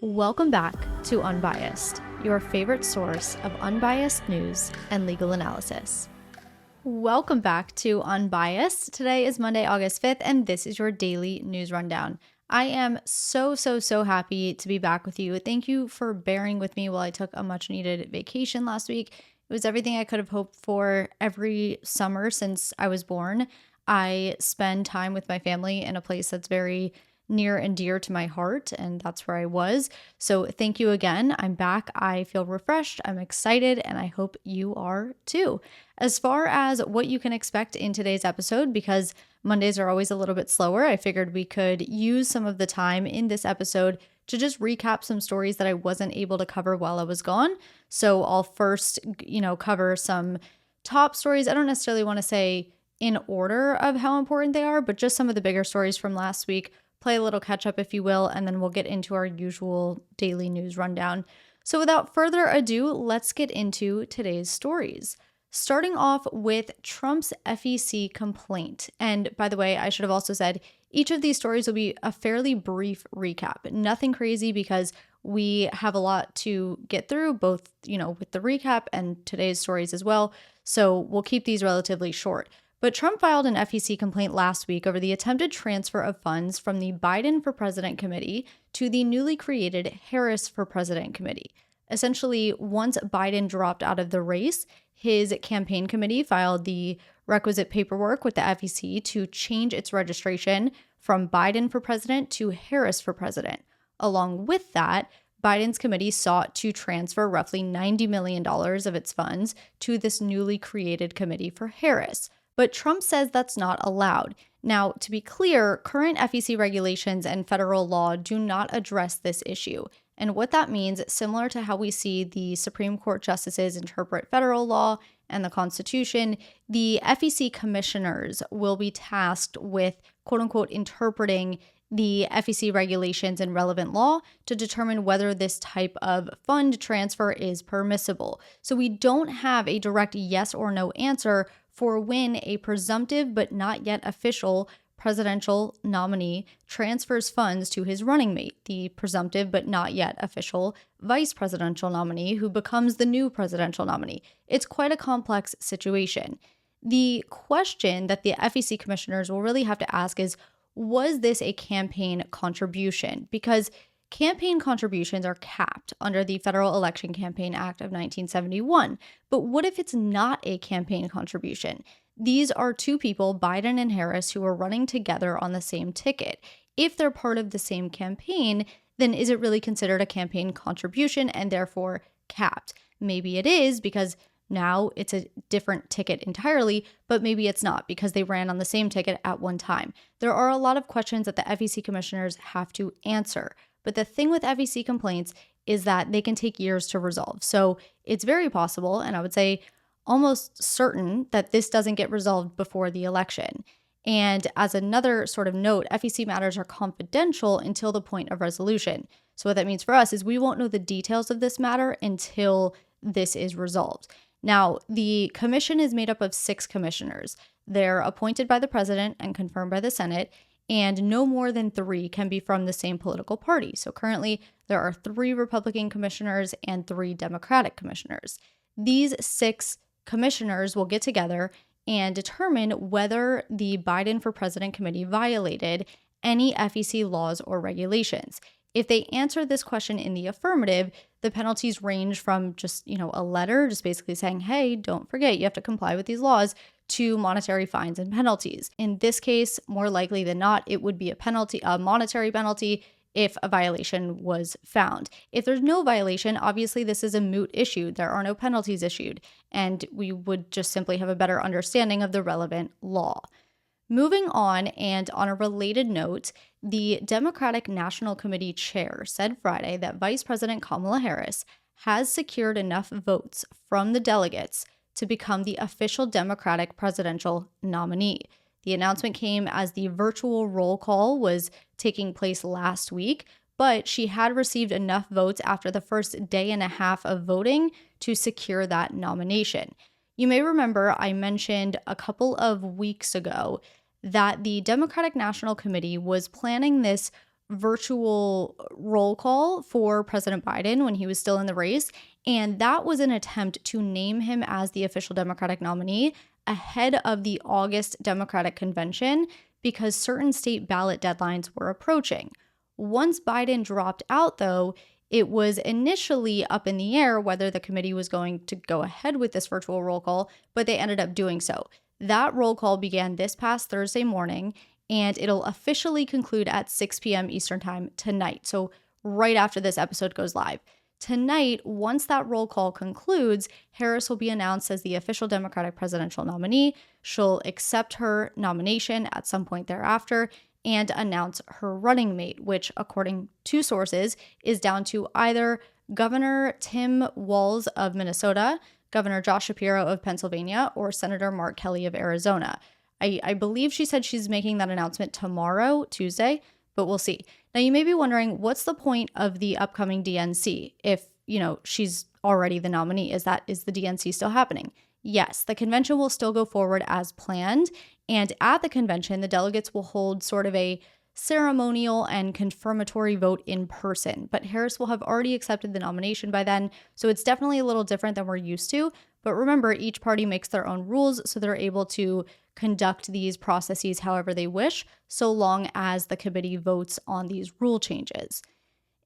Welcome back to Unbiased, your favorite source of unbiased news and legal analysis. Welcome back to Unbiased. Today is Monday, August 5th, and this is your daily news rundown. I am so happy to be back with you. Thank you for bearing with me while I took a much needed vacation last week. It was everything I could have hoped for every summer since I was born. I spend time with my family in a place that's very near and dear to my heart, and that's where I was. So thank you again. I'm back. I feel refreshed. I'm excited, and I hope you are too. As far as what you can expect in today's episode, because Mondays are always a little bit slower, I figured we could use some of the time in this episode to just recap some stories that I wasn't able to cover while I was gone. So I'll first, cover some top stories. I don't necessarily want to say in order of how important they are, but just some of the bigger stories from last week. Play a little catch up, if you will, and then we'll get into our usual daily news rundown. So without further ado, let's get into today's stories. Starting off with Trump's FEC complaint. And by the way, I should have also said each of these stories will be a fairly brief recap. Nothing crazy because we have a lot to get through, both, with the recap and today's stories as well. So we'll keep these relatively short. But Trump filed an FEC complaint last week over the attempted transfer of funds from the Biden for President Committee to the newly created Harris for President Committee. Essentially, once Biden dropped out of the race, his campaign committee filed the requisite paperwork with the FEC to change its registration from Biden for President to Harris for President. Along with that, Biden's committee sought to transfer roughly $90 million of its funds to this newly created committee for Harris. But Trump says that's not allowed. Now, to be clear, current FEC regulations and federal law do not address this issue. And what that means, similar to how we see the Supreme Court justices interpret federal law and the Constitution, the FEC commissioners will be tasked with, quote unquote, interpreting the FEC regulations and relevant law to determine whether this type of fund transfer is permissible. So we don't have a direct yes or no answer for when a presumptive but not yet official presidential nominee transfers funds to his running mate, the presumptive but not yet official vice presidential nominee who becomes the new presidential nominee. It's quite a complex situation. The question that the FEC commissioners will really have to ask is, was this a campaign contribution? Because campaign contributions are capped under the Federal Election Campaign Act of 1971. But what if it's not a campaign contribution? These are two people, Biden and Harris, who are running together on the same ticket. If they're part of the same campaign, then is it really considered a campaign contribution and therefore capped? Maybe it is because now it's a different ticket entirely, but maybe it's not because they ran on the same ticket at one time. There are a lot of questions that the FEC commissioners have to answer. But the thing with FEC complaints is that they can take years to resolve. So it's very possible, and I would say almost certain, that this doesn't get resolved before the election. And as another sort of note, FEC matters are confidential until the point of resolution. So what that means for us is we won't know the details of this matter until this is resolved. Now, the commission is made up of 6 commissioners. They're appointed by the president and confirmed by the Senate, and no more than 3 can be from the same political party. So currently, there are 3 Republican commissioners and 3 Democratic commissioners. These 6 commissioners will get together and determine whether the Biden for President Committee violated any FEC laws or regulations. If they answer this question in the affirmative, the penalties range from just, a letter just basically saying, hey, don't forget, you have to comply with these laws, to monetary fines and penalties. In this case, more likely than not, it would be a monetary penalty if a violation was found. If there's no violation, obviously this is a moot issue. There are no penalties issued, and we would just simply have a better understanding of the relevant law. Moving on, and on a related note, the Democratic National Committee chair said Friday that Vice President Kamala Harris has secured enough votes from the delegates to become the official Democratic presidential nominee. The announcement came as the virtual roll call was taking place last week, but she had received enough votes after the first day and a half of voting to secure that nomination. You may remember I mentioned a couple of weeks ago that the Democratic National Committee was planning this virtual roll call for President Biden when he was still in the race. And that was an attempt to name him as the official Democratic nominee ahead of the August Democratic Convention because certain state ballot deadlines were approaching. Once Biden dropped out, though, it was initially up in the air whether the committee was going to go ahead with this virtual roll call, but they ended up doing so. That roll call began this past Thursday morning, and it'll officially conclude at 6 p.m. Eastern Time tonight. So right after this episode goes live. Tonight, once that roll call concludes, Harris will be announced as the official Democratic presidential nominee. She'll accept her nomination at some point thereafter and announce her running mate, which, according to sources, is down to either Governor Tim Walz of Minnesota, Governor Josh Shapiro of Pennsylvania, or Senator Mark Kelly of Arizona. I believe she said she's making that announcement tomorrow, Tuesday, but we'll see. Now, you may be wondering, what's the point of the upcoming DNC if, she's already the nominee? Is the DNC still happening? Yes, the convention will still go forward as planned. And at the convention, the delegates will hold sort of a ceremonial and confirmatory vote in person. But Harris will have already accepted the nomination by then. So it's definitely a little different than we're used to. But remember, each party makes their own rules, so they're able to conduct these processes however they wish, so long as the committee votes on these rule changes.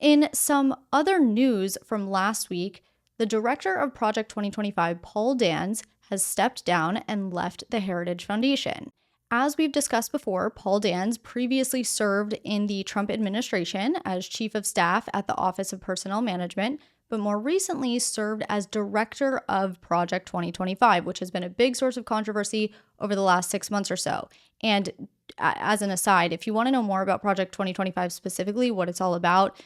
In some other news from last week, the director of Project 2025, Paul Dans, has stepped down and left the Heritage Foundation. As we've discussed before, Paul Dans previously served in the Trump administration as chief of staff at the Office of Personnel Management, but more recently served as director of Project 2025, which has been a big source of controversy over the last 6 months or so. And as an aside, if you want to know more about Project 2025 specifically, what it's all about,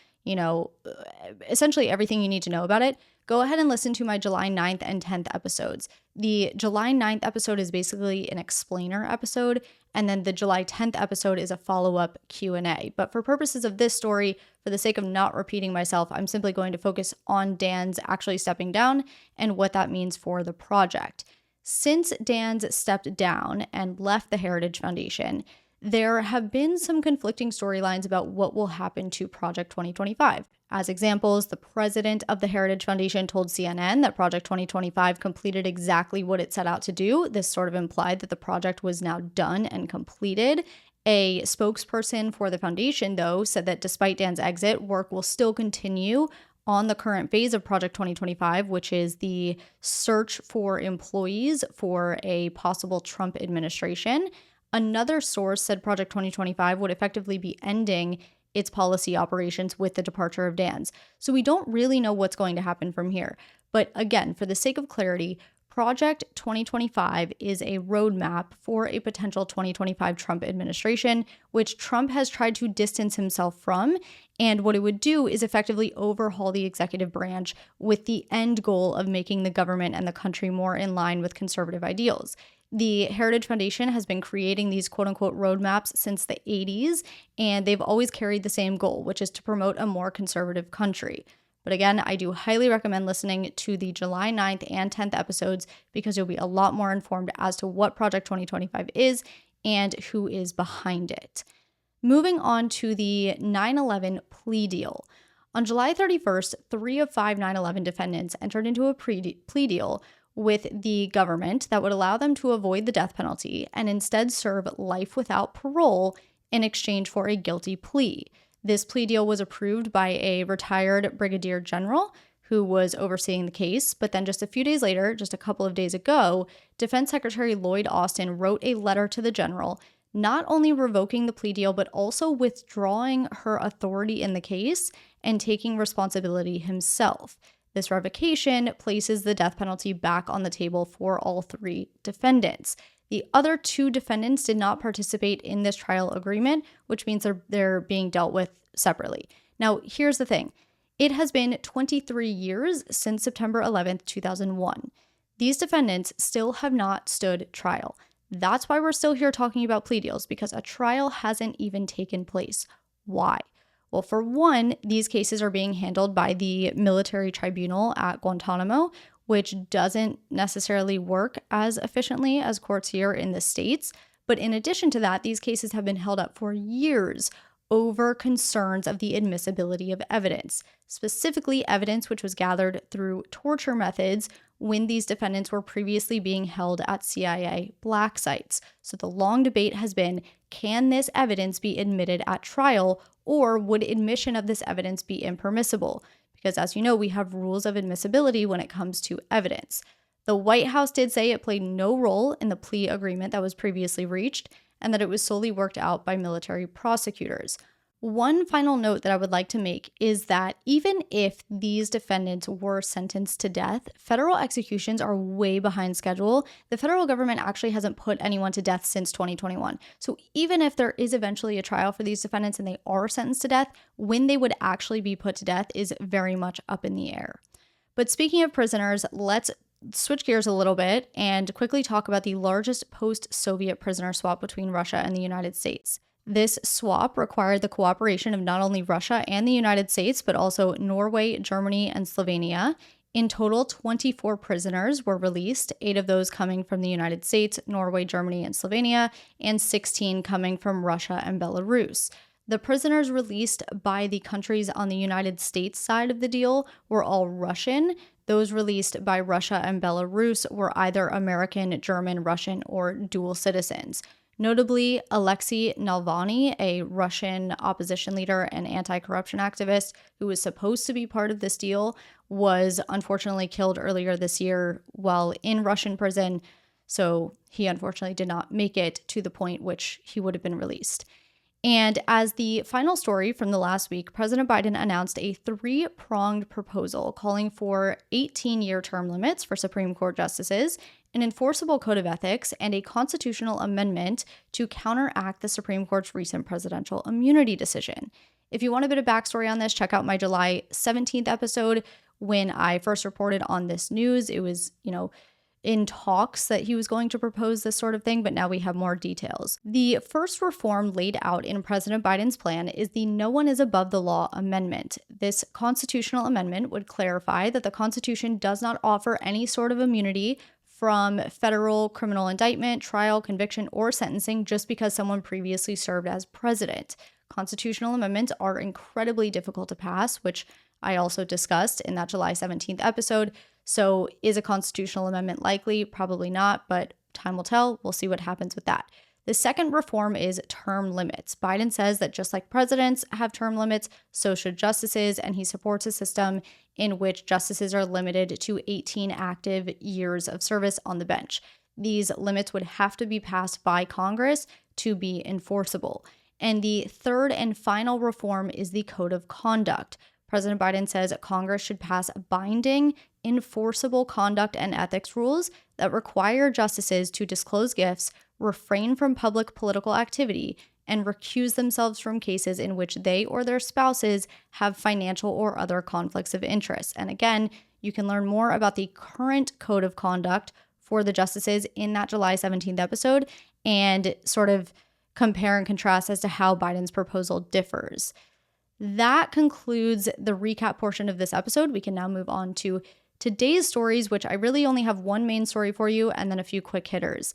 essentially everything you need to know about it, go ahead and listen to my July 9th and 10th episodes. The July 9th episode is basically an explainer episode, and then the July 10th episode is a follow-up Q&A. But for purposes of this story, for the sake of not repeating myself, I'm simply going to focus on Dans actually stepping down and what that means for the project. Since Dans stepped down and left the Heritage Foundation, there have been some conflicting storylines about what will happen to Project 2025. As examples, the president of the Heritage Foundation told CNN that Project 2025 completed exactly what it set out to do. This sort of implied that the project was now done and completed. A spokesperson for the foundation, though, said that despite Dan's exit, work will still continue on the current phase of Project 2025, which is the search for employees for a possible Trump administration. Another source said Project 2025 would effectively be ending its policy operations with the departure of Dans. So we don't really know what's going to happen from here. But again, for the sake of clarity, Project 2025 is a roadmap for a potential 2025 Trump administration, which Trump has tried to distance himself from. And what it would do is effectively overhaul the executive branch with the end goal of making the government and the country more in line with conservative ideals. The Heritage Foundation has been creating these quote-unquote roadmaps since the 80s, and they've always carried the same goal, which is to promote a more conservative country. But again, I do highly recommend listening to the July 9th and 10th episodes because you'll be a lot more informed as to what Project 2025 is and who is behind it. Moving on to the 9/11 plea deal. On July 31st, 3 of 5 9/11 defendants entered into a plea deal with the government that would allow them to avoid the death penalty and instead serve life without parole in exchange for a guilty plea. This plea deal was approved by a retired brigadier general who was overseeing the case, but then just a few days later, just a couple of days ago, Defense Secretary Lloyd Austin wrote a letter to the general not only revoking the plea deal, but also withdrawing her authority in the case and taking responsibility himself. This revocation places the death penalty back on the table for all 3 defendants. The other 2 defendants did not participate in this trial agreement, which means they're being dealt with separately. Now, here's the thing. It has been 23 years since September 11th, 2001. These defendants still have not stood trial. That's why we're still here talking about plea deals, because a trial hasn't even taken place. Why? Well, for one, these cases are being handled by the military tribunal at Guantanamo, which doesn't necessarily work as efficiently as courts here in the States. But in addition to that, these cases have been held up for years, over concerns of the admissibility of evidence, specifically evidence which was gathered through torture methods when these defendants were previously being held at CIA black sites. So the long debate has been, can this evidence be admitted at trial, or would admission of this evidence be impermissible? Because as you know, we have rules of admissibility when it comes to evidence. The White House did say it played no role in the plea agreement that was previously reached, and that it was solely worked out by military prosecutors. One final note that I would like to make is that even if these defendants were sentenced to death, federal executions are way behind schedule. The federal government actually hasn't put anyone to death since 2021. So even if there is eventually a trial for these defendants and they are sentenced to death, when they would actually be put to death is very much up in the air. But speaking of prisoners, let's switch gears a little bit and quickly talk about the largest post-Soviet prisoner swap between Russia and the United States. This swap required the cooperation of not only Russia and the United States, but also Norway, Germany, and Slovenia. In total, 24 prisoners were released, 8 of those coming from the United States, Norway, Germany, and Slovenia, and 16 coming from Russia and Belarus. The prisoners released by the countries on the United States side of the deal were all Russian. Those released by Russia and Belarus were either American, German, Russian, or dual citizens. Notably, Alexei Navalny, a Russian opposition leader and anti-corruption activist who was supposed to be part of this deal, was unfortunately killed earlier this year while in Russian prison. So he unfortunately did not make it to the point which he would have been released. And as the final story from the last week, President Biden announced a 3-pronged proposal calling for 18-year term limits for Supreme Court justices, an enforceable code of ethics, and a constitutional amendment to counteract the Supreme Court's recent presidential immunity decision. If you want a bit of backstory on this, check out my July 17th episode when I first reported on this news. It was, in talks that he was going to propose this sort of thing, but now we have more details. The first reform laid out in President Biden's plan is the No One is Above the Law amendment. This constitutional amendment would clarify that the Constitution does not offer any sort of immunity from federal criminal indictment, trial, conviction, or sentencing just because someone previously served as president. Constitutional amendments are incredibly difficult to pass, which I also discussed in that July 17th episode. So is a constitutional amendment likely? Probably not, but time will tell. We'll see what happens with that. The second reform is term limits. Biden says that just like presidents have term limits, so should justices, and he supports a system in which justices are limited to 18 active years of service on the bench. These limits would have to be passed by Congress to be enforceable. And the third and final reform is the Code of Conduct. President Biden says Congress should pass binding, enforceable conduct and ethics rules that require justices to disclose gifts, refrain from public political activity, and recuse themselves from cases in which they or their spouses have financial or other conflicts of interest. And again, you can learn more about the current code of conduct for the justices in that July 17th episode and sort of compare and contrast as to how Biden's proposal differs. That concludes the recap portion of this episode. We can now move on to today's stories, which I really only have one main story for you and then a few quick hitters.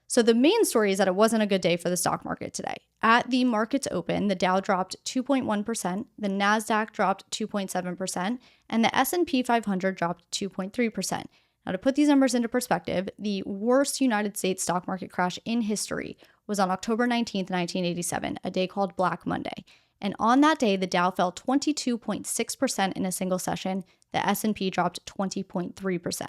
So the main story is that it wasn't a good day for the stock market today. At the market's open, the Dow dropped 2.1%, the Nasdaq dropped 2.7%, and the S&P 500 dropped 2.3%. Now, to put these numbers into perspective, the worst United States stock market crash in history was on October 19th, 1987, a day called Black Monday. And on that day, the Dow fell 22.6% in a single session. The S&P dropped 20.3%.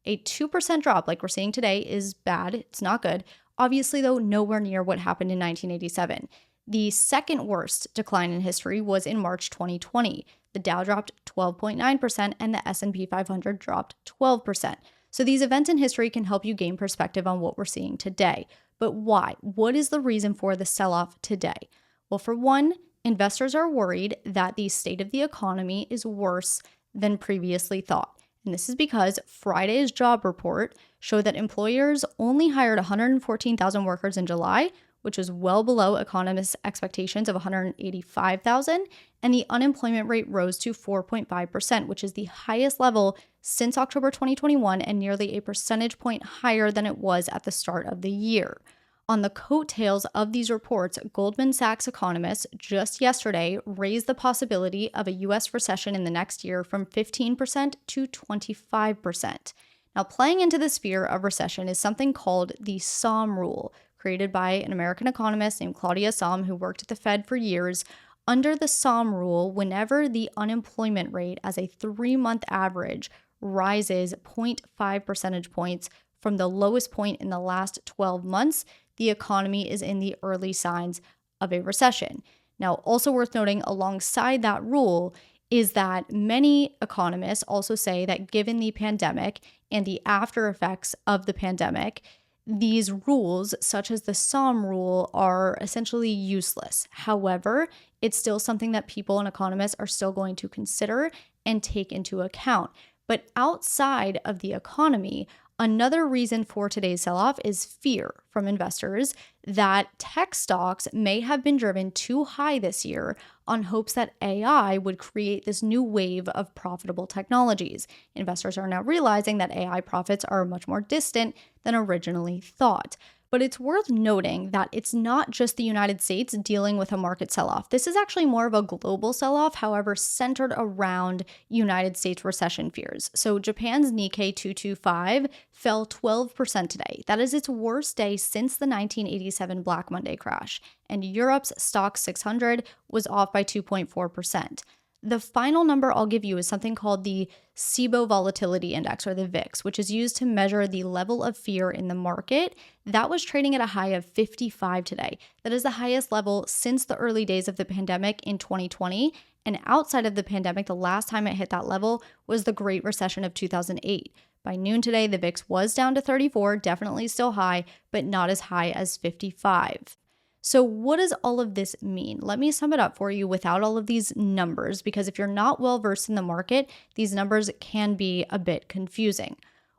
A 2% drop like we're seeing today is bad. It's not good. Obviously, though, nowhere near what happened in 1987. The second worst decline in history was in March 2020. The Dow dropped 12.9% and the S&P 500 dropped 12%. So these events in history can help you gain perspective on what we're seeing today. But why? What is the reason for the sell-off today? Well, for one, investors are worried that the state of the economy is worse than previously thought. And this is because Friday's job report showed that employers only hired 114,000 workers in July, which was well below economists' expectations of 185,000, and the unemployment rate rose to 4.5%, which is the highest level since October 2021 and nearly a percentage point higher than it was at the start of the year. On the coattails of these reports, Goldman Sachs economists just yesterday raised the possibility of a US recession in the next year from 15% to 25%. Now, playing into the sphere of recession is something called the Somm rule, created by an American economist named Claudia Somm, who worked at the Fed for years. Under the Somm rule, whenever the unemployment rate as a 3-month average rises 0.5 percentage points from the lowest point in the last 12 months, the economy is in the early signs of a recession. Now, also worth noting alongside that rule is that many economists also say that given the pandemic and the after effects of the pandemic, these rules, such as the Somm rule, are essentially useless. However, it's still something that people and economists are still going to consider and take into account. But outside of the economy, another reason for today's sell-off is fear from investors that tech stocks may have been driven too high this year on hopes that AI would create this new wave of profitable technologies. Investors are now realizing that AI profits are much more distant than originally thought. But it's worth noting that it's not just the United States dealing with a market sell-off. This is actually more of a global sell-off, however, centered around United States recession fears. So Japan's Nikkei 225 fell 12% today. That is its worst day since the 1987 Black Monday crash. And Europe's Stoxx 600 was off by 2.4%. The final number I'll give you is something called the SIBO Volatility Index, or the VIX, which is used to measure the level of fear in the market. That was trading at a high of 55 today. That is the highest level since the early days of the pandemic in 2020. And outside of the pandemic, the last time it hit that level was the Great Recession of 2008. By noon today, the VIX was down to 34, definitely still high, but not as high as 55. So what does all of this mean? Let me sum it up for you without all of these numbers, because if you're not well versed in the market, these numbers can be a bit confusing.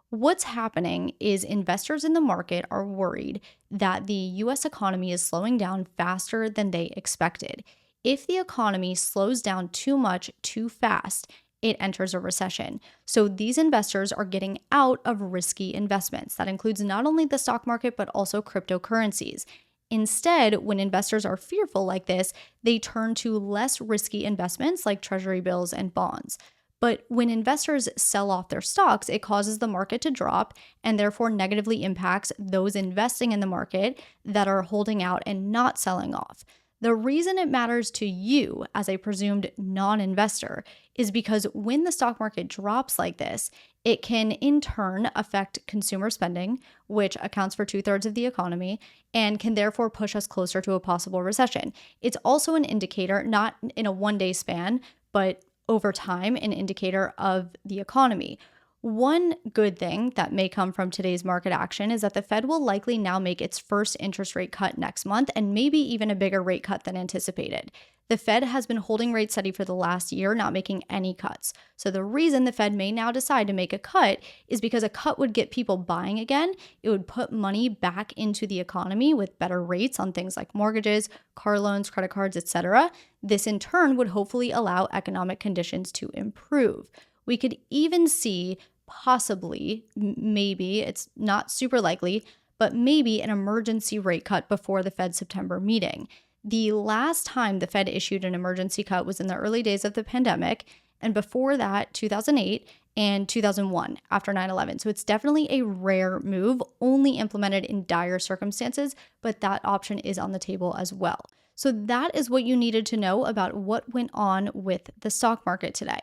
What's happening is investors in the market are worried that the US economy is slowing down faster than they expected. If the economy slows down too much too fast, it enters a recession. So these investors are getting out of risky investments. That includes not only the stock market, but also cryptocurrencies. Instead, when investors are fearful like this, they turn to less risky investments like treasury bills and bonds. But when investors sell off their stocks, it causes the market to drop and therefore negatively impacts those investing in the market that are holding out and not selling off. The reason it matters to you as a presumed non-investor is because when the stock market drops like this, it can in turn affect consumer spending, which accounts for 2/3 of the economy, and can therefore push us closer to a possible recession. It's also an indicator, not in a one-day span, but over time, an indicator of the economy. One good thing that may come from today's market action is that the Fed will likely now make its first interest rate cut next month, and maybe even a bigger rate cut than anticipated. The Fed has been holding rates steady for the last year, not making any cuts. So the reason the Fed may now decide to make a cut is because a cut would get people buying again. It would put money back into the economy with better rates on things like mortgages, car loans, credit cards, etc. This in turn would hopefully allow economic conditions to improve. We could even see possibly, maybe, it's not super likely, but maybe an emergency rate cut before the Fed September meeting. The last time the Fed issued an emergency cut was in the early days of the pandemic, and before that, 2008 and 2001, after 9/11. So it's definitely a rare move, only implemented in dire circumstances, but that option is on the table as well. So that is what you needed to know about what went on with the stock market today.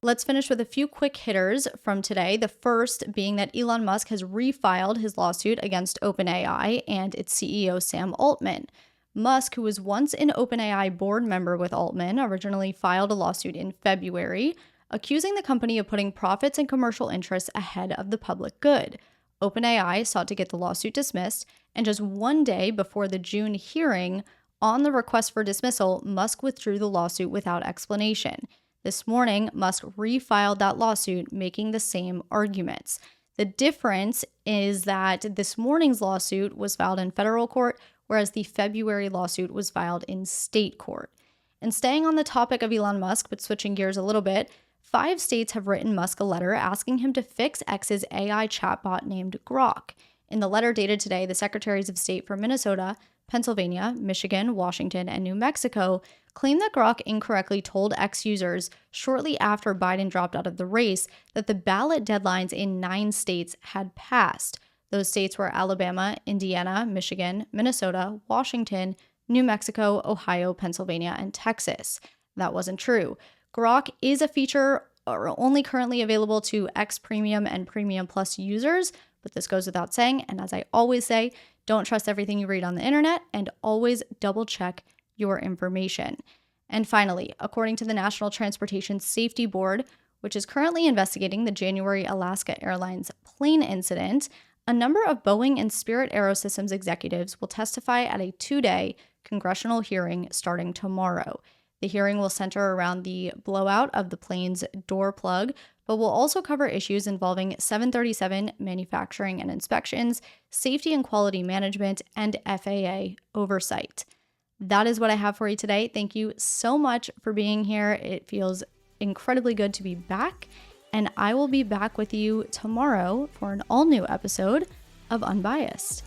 Let's finish with a few quick hitters from today. The first being that Elon Musk has refiled his lawsuit against OpenAI and its CEO, Sam Altman. Musk, who was once an OpenAI board member with Altman, originally filed a lawsuit in February, accusing the company of putting profits and commercial interests ahead of the public good. OpenAI sought to get the lawsuit dismissed, and just one day before the June hearing on the request for dismissal, Musk withdrew the lawsuit without explanation. This morning, Musk refiled that lawsuit, making the same arguments. The difference is that this morning's lawsuit was filed in federal court, whereas the February lawsuit was filed in state court. And staying on the topic of Elon Musk, but switching gears a little bit, 5 states have written Musk a letter asking him to fix X's AI chatbot named Grok. In the letter dated today, the Secretaries of State for Minnesota, Pennsylvania, Michigan, Washington, and New Mexico claim that Grok incorrectly told X users shortly after Biden dropped out of the race that the ballot deadlines in 9 states had passed. Those states were Alabama, Indiana, Michigan, Minnesota, Washington, New Mexico, Ohio, Pennsylvania, and Texas. That wasn't true. Grok is a feature only currently available to X Premium and Premium Plus users, but this goes without saying. And as I always say, don't trust everything you read on the internet and always double check your information. And finally, according to the National Transportation Safety Board, which is currently investigating the January Alaska Airlines plane incident, a number of Boeing and Spirit Aerosystems executives will testify at a 2-day congressional hearing starting tomorrow. The hearing will center around the blowout of the plane's door plug, but will also cover issues involving 737 manufacturing and inspections, safety and quality management, and FAA oversight. That is what I have for you today. Thank you so much for being here. It feels incredibly good to be back, and I will be back with you tomorrow for an all-new episode of Unbiased.